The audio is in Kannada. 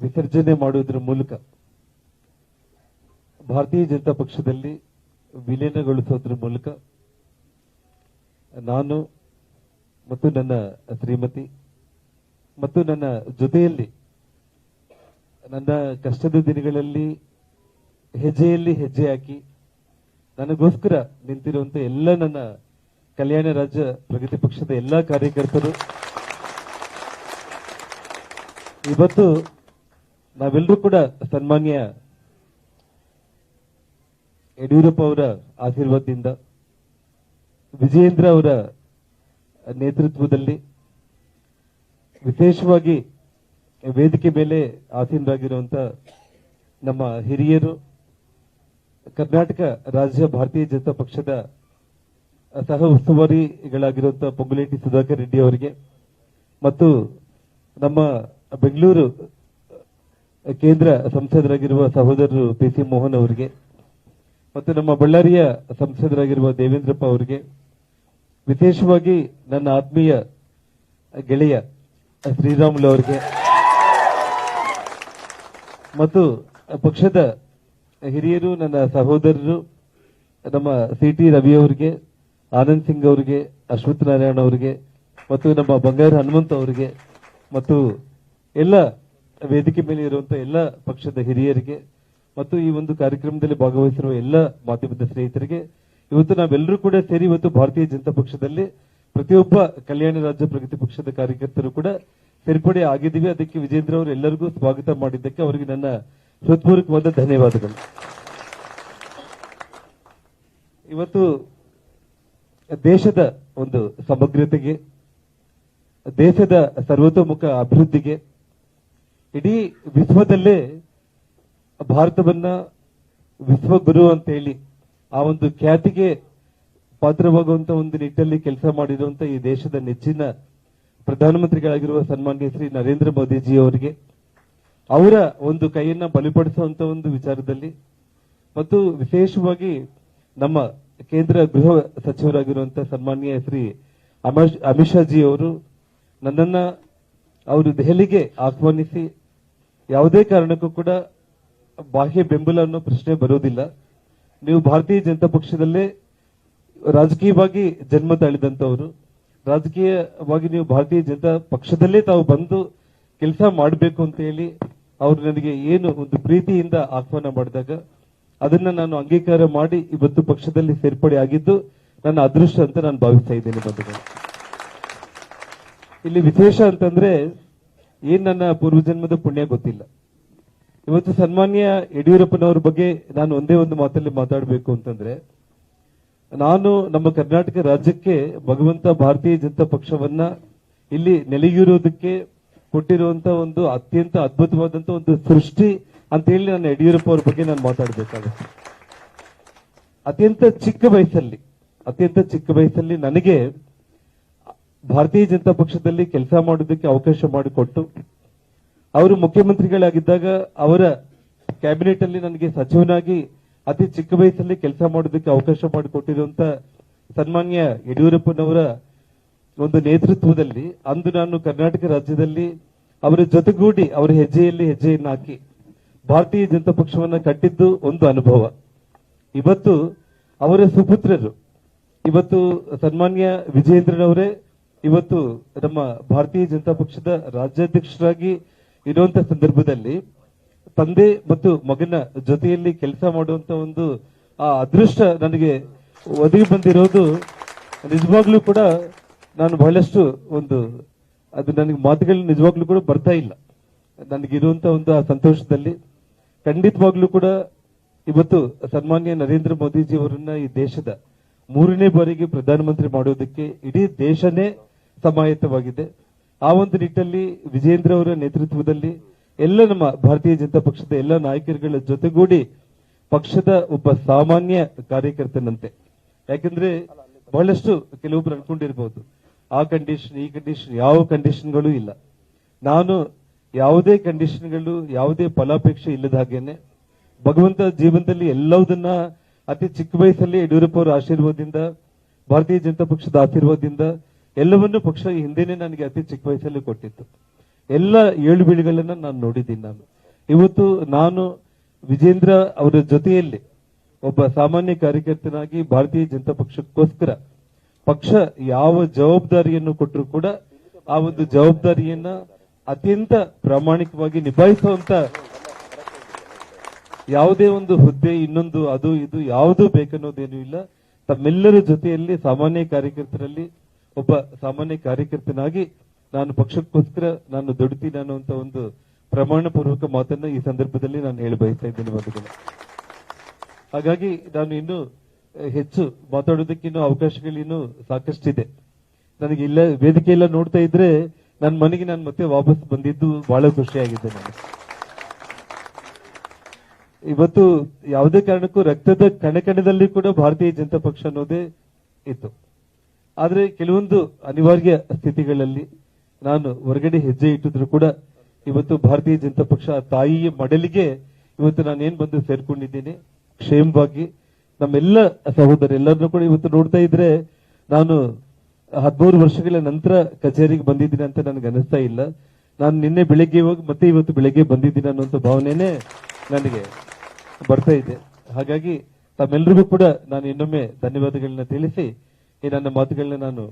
ವಿಸರ್ಜನೆ ಮಾಡುವುದರ ಮೂಲಕ ಭಾರತೀಯ ಜನತಾ ಪಕ್ಷದಲ್ಲಿ ವಿಲೀನಗೊಳಿಸೋದ್ರ ಮೂಲಕ ನಾನು ಮತ್ತು ನನ್ನ ಶ್ರೀಮತಿ ಮತ್ತು ನನ್ನ ಜೊತೆಯಲ್ಲಿ ನನ್ನ ಕಷ್ಟದ ದಿನಗಳಲ್ಲಿ ಹೆಜ್ಜೆಯಲ್ಲಿ ಹೆಜ್ಜೆ ಹಾಕಿ ನನಗೋಸ್ಕರ ನಿಂತಿರುವಂತ ಎಲ್ಲ ನನ್ನ ಕಲ್ಯಾಣ ರಾಜ್ಯ ಪ್ರಗತಿ ಪಕ್ಷದ ಎಲ್ಲಾ ಕಾರ್ಯಕರ್ತರು ಇವತ್ತು ನಾವೆಲ್ಲರೂ ಕೂಡ ಸನ್ಮಾನ್ಯ ಯಡಿಯೂರಪ್ಪ ಅವರ ಆಶೀರ್ವಾದದಿಂದ ವಿಜಯೇಂದ್ರ ಅವರ ನೇತೃತ್ವದಲ್ಲಿ ವಿಶೇಷವಾಗಿ ವೇದಿಕೆ ಮೇಲೆ ಆಸೀನರಾಗಿರುವಂತ ನಮ್ಮ ಹಿರಿಯರು ಕರ್ನಾಟಕ ರಾಜ್ಯ ಭಾರತೀಯ ಜನತಾ ಪಕ್ಷದ ಸಹ ಉಸ್ತುವಾರಿಗಳಾಗಿರುವಂತಹ ಪೊಂಗುಲೇಟಿ ಸುಧಾಕರ್ ರೆಡ್ಡಿ ಅವರಿಗೆ ಮತ್ತು ನಮ್ಮ ಬೆಂಗಳೂರು ಕೇಂದ್ರ ಸಂಸದರಾಗಿರುವ ಸಹೋದರರು ಪಿಸಿ ಮೋಹನ್ ಅವರಿಗೆ ಮತ್ತು ನಮ್ಮ ಬಳ್ಳಾರಿಯ ಸಂಸದರಾಗಿರುವ ದೇವೇಂದ್ರಪ್ಪ ಅವರಿಗೆ ವಿಶೇಷವಾಗಿ ನನ್ನ ಆತ್ಮೀಯ ಗೆಳೆಯ ಶ್ರೀರಾಮುಲು ಅವರಿಗೆ ಮತ್ತು ಪಕ್ಷದ ಹಿರಿಯರು ನನ್ನ ಸಹೋದರರು ನಮ್ಮ ಸಿಟಿ ರವಿ ಅವರಿಗೆ ಆನಂದ್ ಸಿಂಗ್ ಅವರಿಗೆ ಅಶ್ವಥ್ ನಾರಾಯಣ ಅವರಿಗೆ ಮತ್ತು ನಮ್ಮ ಬಂಗಾರ ಹನುಮಂತ ಅವರಿಗೆ ಮತ್ತು ಎಲ್ಲ ವೇದಿಕೆ ಮೇಲೆ ಇರುವಂತಹ ಎಲ್ಲ ಪಕ್ಷದ ಹಿರಿಯರಿಗೆ ಮತ್ತು ಈ ಒಂದು ಕಾರ್ಯಕ್ರಮದಲ್ಲಿ ಭಾಗವಹಿಸಿರುವ ಎಲ್ಲ ಮಾಧ್ಯಮದ ಸ್ನೇಹಿತರಿಗೆ ಇವತ್ತು ನಾವೆಲ್ಲರೂ ಕೂಡ ಸೇರಿ ಇವತ್ತು ಭಾರತೀಯ ಜನತಾ ಪಕ್ಷದಲ್ಲಿ ಪ್ರತಿಯೊಬ್ಬ ಕಲ್ಯಾಣ ರಾಜ್ಯ ಪ್ರಗತಿ ಪಕ್ಷದ ಕಾರ್ಯಕರ್ತರು ಕೂಡ ಸೇರ್ಪಡೆ ಆಗಿದ್ದೀವಿ. ಅದಕ್ಕೆ ವಿಜೇಂದ್ರ ಅವರು ಎಲ್ಲರಿಗೂ ಸ್ವಾಗತ ಮಾಡಿದ್ದಕ್ಕೆ ಅವರಿಗೆ ನನ್ನ ಹೃತ್ಪೂರ್ವಕವಾದ ಧನ್ಯವಾದಗಳು. ಇವತ್ತು ದೇಶದ ಒಂದು ಸಮಗ್ರತೆಗೆ, ದೇಶದ ಸರ್ವತೋಮುಖ ಅಭಿವೃದ್ಧಿಗೆ, ಇಡೀ ವಿಶ್ವದಲ್ಲೇ ಭಾರತವನ್ನ ವಿಶ್ವಗುರು ಅಂತ ಹೇಳಿ ಆ ಒಂದು ಖ್ಯಾತಿಗೆ ಪಾತ್ರವಾಗುವಂತ ಒಂದು ನಿಟ್ಟಿನಲ್ಲಿ ಕೆಲಸ ಮಾಡಿರುವಂತ ಈ ದೇಶದ ನೆಚ್ಚಿನ ಪ್ರಧಾನಮಂತ್ರಿಗಳಾಗಿರುವ ಸನ್ಮಾನ್ಯ ಶ್ರೀ ನರೇಂದ್ರ ಮೋದಿಜಿ ಅವರಿಗೆ ಅವರ ಒಂದು ಕೈಯನ್ನ ಬಲಿಪಡಿಸುವಂತ ಒಂದು ವಿಚಾರದಲ್ಲಿ ಮತ್ತು ವಿಶೇಷವಾಗಿ ನಮ್ಮ ಕೇಂದ್ರ ಗೃಹ ಸಚಿವರಾಗಿರುವಂತಹ ಸನ್ಮಾನ್ಯ ಶ್ರೀ ಅಮಿತ್ ಶಾ ಜಿ ಅವರು ನನ್ನನ್ನ ಅವರು ದೆಹಲಿಗೆ ಆಹ್ವಾನಿಸಿ ಯಾವುದೇ ಕಾರಣಕ್ಕೂ ಕೂಡ ಬಾಹ್ಯ ಬೆಂಬಲ ಅನ್ನೋ ಪ್ರಶ್ನೆ ಬರೋದಿಲ್ಲ, ನೀವು ಭಾರತೀಯ ಜನತಾ ಪಕ್ಷದಲ್ಲೇ ರಾಜಕೀಯವಾಗಿ ಜನ್ಮ ತಾಳಿದಂತವರು, ರಾಜಕೀಯವಾಗಿ ನೀವು ಭಾರತೀಯ ಜನತಾ ಪಕ್ಷದಲ್ಲೇ ತಾವು ಬಂದು ಕೆಲಸ ಮಾಡಬೇಕು ಅಂತ ಹೇಳಿ ಅವರು ನನಗೆ ಏನು ಒಂದು ಪ್ರೀತಿಯಿಂದ ಆಹ್ವಾನ ಮಾಡಿದಾಗ ಅದನ್ನ ನಾನು ಅಂಗೀಕಾರ ಮಾಡಿ ಇವತ್ತು ಪಕ್ಷದಲ್ಲಿ ಸೇರ್ಪಡೆ ಆಗಿದ್ದು ನನ್ನ ಅದೃಷ್ಟ ಅಂತ ನಾನು ಭಾವಿಸ್ತಾ ಇದ್ದೇನೆ ಬಂಧುಗಳು. ಇಲ್ಲಿ ವಿಶೇಷ ಅಂತಂದ್ರೆ ಏನ್ ನನ್ನ ಪೂರ್ವಜನ್ಮದ ಪುಣ್ಯ ಗೊತ್ತಿಲ್ಲ. ಇವತ್ತು ಸನ್ಮಾನ್ಯ ಯಡಿಯೂರಪ್ಪನವರ ಬಗ್ಗೆ ನಾನು ಒಂದೇ ಒಂದು ಮಾತಲ್ಲಿ ಮಾತಾಡಬೇಕು ಅಂತಂದ್ರೆ, ನಾನು ನಮ್ಮ ಕರ್ನಾಟಕ ರಾಜ್ಯಕ್ಕೆ ಭಗವಂತ ಭಾರತೀಯ ಜನತಾ ಪಕ್ಷವನ್ನ ಇಲ್ಲಿ ನೆಲೆಯೂರೋದಕ್ಕೆ ಕೊಟ್ಟಿರುವಂತ ಒಂದು ಅತ್ಯಂತ ಅದ್ಭುತವಾದಂತ ಒಂದು ಸೃಷ್ಟಿ ಅಂತ ಹೇಳಿ ನಾನು ಯಡಿಯೂರಪ್ಪ ಅವ್ರ ಬಗ್ಗೆ ನಾನು ಮಾತಾಡಬೇಕಾಗುತ್ತೆ. ಅತ್ಯಂತ ಚಿಕ್ಕ ವಯಸ್ಸಲ್ಲಿ ನನಗೆ ಭಾರತೀಯ ಜನತಾ ಪಕ್ಷದಲ್ಲಿ ಕೆಲಸ ಮಾಡೋದಕ್ಕೆ ಅವಕಾಶ ಮಾಡಿಕೊಟ್ಟು ಅವರು ಮುಖ್ಯಮಂತ್ರಿಗಳಾಗಿದ್ದಾಗ ಅವರ ಕ್ಯಾಬಿನೆಟ್ ಅಲ್ಲಿ ನನಗೆ ಸಚಿವನಾಗಿ ಅತಿ ಚಿಕ್ಕ ವಯಸ್ಸಲ್ಲಿ ಕೆಲಸ ಮಾಡೋದಕ್ಕೆ ಅವಕಾಶ ಮಾಡಿಕೊಟ್ಟಿರುವಂತ ಸನ್ಮಾನ್ಯ ಯಡಿಯೂರಪ್ಪನವರ ಒಂದು ನೇತೃತ್ವದಲ್ಲಿ ಅಂದು ನಾನು ಕರ್ನಾಟಕ ರಾಜ್ಯದಲ್ಲಿ ಅವರ ಜೊತೆಗೂಡಿ ಅವರ ಹೆಜ್ಜೆಯಲ್ಲಿ ಹೆಜ್ಜೆಯನ್ನು ಹಾಕಿ ಭಾರತೀಯ ಜನತಾ ಪಕ್ಷವನ್ನ ಕಟ್ಟಿದ್ದು ಒಂದು ಅನುಭವ. ಇವತ್ತು ಅವರ ಸುಪುತ್ರರು ಇವತ್ತು ಸನ್ಮಾನ್ಯ ವಿಜಯೇಂದ್ರನವರೇ ಇವತ್ತು ನಮ್ಮ ಭಾರತೀಯ ಜನತಾ ಪಕ್ಷದ ರಾಜ್ಯಾಧ್ಯಕ್ಷರಾಗಿ ಇರುವಂತ ಸಂದರ್ಭದಲ್ಲಿ ತಂದೆ ಮತ್ತು ಮಗನ ಜೊತೆಯಲ್ಲಿ ಕೆಲಸ ಮಾಡುವಂತ ಒಂದು ಆ ಅದೃಷ್ಟ ನನಗೆ ಒದಗಿ ಬಂದಿರೋದು ನಿಜವಾಗ್ಲೂ ಕೂಡ ನಾನು ಬಹಳಷ್ಟು ಒಂದು ಅದು ನನಗೆ ಮಾತುಗಳು ನಿಜವಾಗ್ಲೂ ಕೂಡ ಬರ್ತಾ ಇಲ್ಲ. ನನಗಿರುವಂತ ಒಂದು ಆ ಸಂತೋಷದಲ್ಲಿ ಖಂಡಿತವಾಗ್ಲೂ ಕೂಡ ಇವತ್ತು ಸನ್ಮಾನ್ಯ ನರೇಂದ್ರ ಮೋದಿಜಿ ಅವರನ್ನ ಈ ದೇಶದ 3ನೇ ಬಾರಿಗೆ ಪ್ರಧಾನಮಂತ್ರಿ ಮಾಡೋದಕ್ಕೆ ಇಡೀ ದೇಶನೇ ಸಮಾಯತ್ತವಾಗಿದೆ. ಆ ಒಂದು ನಿಟ್ಟಿನಲ್ಲಿ ವಿಜೇಂದ್ರ ಅವರ ನೇತೃತ್ವದಲ್ಲಿ ಎಲ್ಲ ನಮ್ಮ ಭಾರತೀಯ ಜನತಾ ಪಕ್ಷದ ಎಲ್ಲ ನಾಯಕರುಗಳ ಜೊತೆಗೂಡಿ ಪಕ್ಷದ ಒಬ್ಬ ಸಾಮಾನ್ಯ ಕಾರ್ಯಕರ್ತನಂತೆ, ಯಾಕಂದ್ರೆ ಬಹಳಷ್ಟು ಕೆಲವೊಬ್ರು ಅನ್ಕೊಂಡಿರ್ಬಹುದು ಆ ಕಂಡೀಷನ್ ಈ ಕಂಡೀಷನ್, ಯಾವ ಕಂಡೀಷನ್ಗಳು ಇಲ್ಲ. ನಾನು ಯಾವುದೇ ಕಂಡೀಷನ್ಗಳು ಯಾವುದೇ ಫಲಾಪೇಕ್ಷೆ ಇಲ್ಲದ ಹಾಗೇನೆ ಭಗವಂತ ಜೀವನದಲ್ಲಿ ಎಲ್ಲವುದನ್ನ ಅತಿ ಚಿಕ್ಕ ವಯಸ್ಸಲ್ಲಿ ಯಡಿಯೂರಪ್ಪ ಅವರ ಆಶೀರ್ವಾದದಿಂದ ಭಾರತೀಯ ಜನತಾ ಪಕ್ಷದ ಆಶೀರ್ವಾದದಿಂದ ಎಲ್ಲವನ್ನೂ ಪಕ್ಷ ಹಿಂದೆನೆ ನನಗೆ ಅತಿ ಚಿಕ್ಕ ವಯಸ್ಸಲ್ಲಿ ಕೊಟ್ಟಿತ್ತು. ಎಲ್ಲ ಏಳು ಬೀಳುಗಳನ್ನ ನಾನು ನೋಡಿದ್ದೀನಿ. ಇವತ್ತು ನಾನು ವಿಜೇಂದ್ರ ಅವರ ಜೊತೆಯಲ್ಲಿ ಒಬ್ಬ ಸಾಮಾನ್ಯ ಕಾರ್ಯಕರ್ತನಾಗಿ ಭಾರತೀಯ ಜನತಾ ಪಕ್ಷಕ್ಕೋಸ್ಕರ ಪಕ್ಷ ಯಾವ ಜವಾಬ್ದಾರಿಯನ್ನು ಕೊಟ್ಟರು ಕೂಡ ಆ ಒಂದು ಜವಾಬ್ದಾರಿಯನ್ನ ಅತ್ಯಂತ ಪ್ರಾಮಾಣಿಕವಾಗಿ ನಿಭಾಯಿಸುವಂತ ಯಾವುದೇ ಒಂದು ಹುದ್ದೆ ಇನ್ನೊಂದು ಅದು ಇದು ಯಾವುದು ಬೇಕನ್ನೋದೇನು ಇಲ್ಲ. ತಮ್ಮೆಲ್ಲರ ಜೊತೆಯಲ್ಲಿ ಸಾಮಾನ್ಯ ಕಾರ್ಯಕರ್ತರಲ್ಲಿ ಒಬ್ಬ ಸಾಮಾನ್ಯ ಕಾರ್ಯಕರ್ತನಾಗಿ ನಾನು ಪಕ್ಷಕ್ಕೋಸ್ಕರ ನಾನು ದುಡಿತೀನಿ ಅನ್ನುವಂತ ಒಂದು ಪ್ರಮಾಣ ಪೂರ್ವಕ ಮಾತನ್ನ ಈ ಸಂದರ್ಭದಲ್ಲಿ ನಾನು ಹೇಳಿ ಬಯಸ್ತಾ ಇದ್ದೇನೆ ಬಂಧುಗಳೇ. ಹಾಗಾಗಿ ನಾನು ಇನ್ನು ಹೆಚ್ಚು ಮಾತಾಡೋದಕ್ಕೆ ಇನ್ನೂ ಅವಕಾಶಗಳಿನ್ನೂ ಸಾಕಷ್ಟಿದೆ. ನನಗೆ ಇಲ್ಲ ವೇದಿಕೆ ಎಲ್ಲ ನೋಡ್ತಾ ಇದ್ರೆ ನನ್ನ ಮನೆಗೆ ನಾನು ಮತ್ತೆ ವಾಪಸ್ ಬಂದಿದ್ದು ಬಹಳ ಖುಷಿಯಾಗಿದೆ. ನಾನು ಇವತ್ತು ಯಾವುದೇ ಕಾರಣಕ್ಕೂ ರಕ್ತದ ಕಣಕಣದಲ್ಲಿ ಕೂಡ ಭಾರತೀಯ ಜನತಾ ಪಕ್ಷ ಅನ್ನೋದೇ ಇತ್ತು. ಆದ್ರೆ ಕೆಲವೊಂದು ಅನಿವಾರ್ಯ ಸ್ಥಿತಿಗಳಲ್ಲಿ ನಾನು ಹೊರಗಡೆ ಹೆಜ್ಜೆ ಇಟ್ಟಿದ್ರು ಕೂಡ ಇವತ್ತು ಭಾರತೀಯ ಜನತಾ ಪಕ್ಷ ತಾಯಿಯ ಮಡಲಿಗೆ ಇವತ್ತು ನಾನೇನ್ ಬಂದು ಸೇರ್ಕೊಂಡಿದ್ದೀನಿ ಕ್ಷೇಮವಾಗಿ. ನಮ್ಮೆಲ್ಲ ಸಹೋದರೆಲ್ಲರನ್ನೂ ಕೂಡ ಇವತ್ತು ನೋಡ್ತಾ ಇದ್ರೆ ನಾನು 13 ವರ್ಷಗಳ ನಂತರ ಕಚೇರಿಗೆ ಬಂದಿದ್ದೀನಿ ಅಂತ ನನಗೆ ಅನಿಸ್ತಾ ಇಲ್ಲ. ನಾನು ನಿನ್ನೆ ಬೆಳಗ್ಗೆ ಹೋಗಿ ಮತ್ತೆ ಇವತ್ತು ಬೆಳಗ್ಗೆ ಬಂದಿದ್ದೀನಿ ಅನ್ನುವಂಥ ಭಾವನೆನೇ ನನಗೆ ಬರ್ತಾ ಇದೆ. ಹಾಗಾಗಿ ತಮ್ಮೆಲ್ಲರಿಗೂ ಕೂಡ ನಾನು ಇನ್ನೊಮ್ಮೆ ಧನ್ಯವಾದಗಳನ್ನ ತಿಳಿಸಿ ಈ ನನ್ನ ಮಾತುಗಳನ್ನ ನಾನು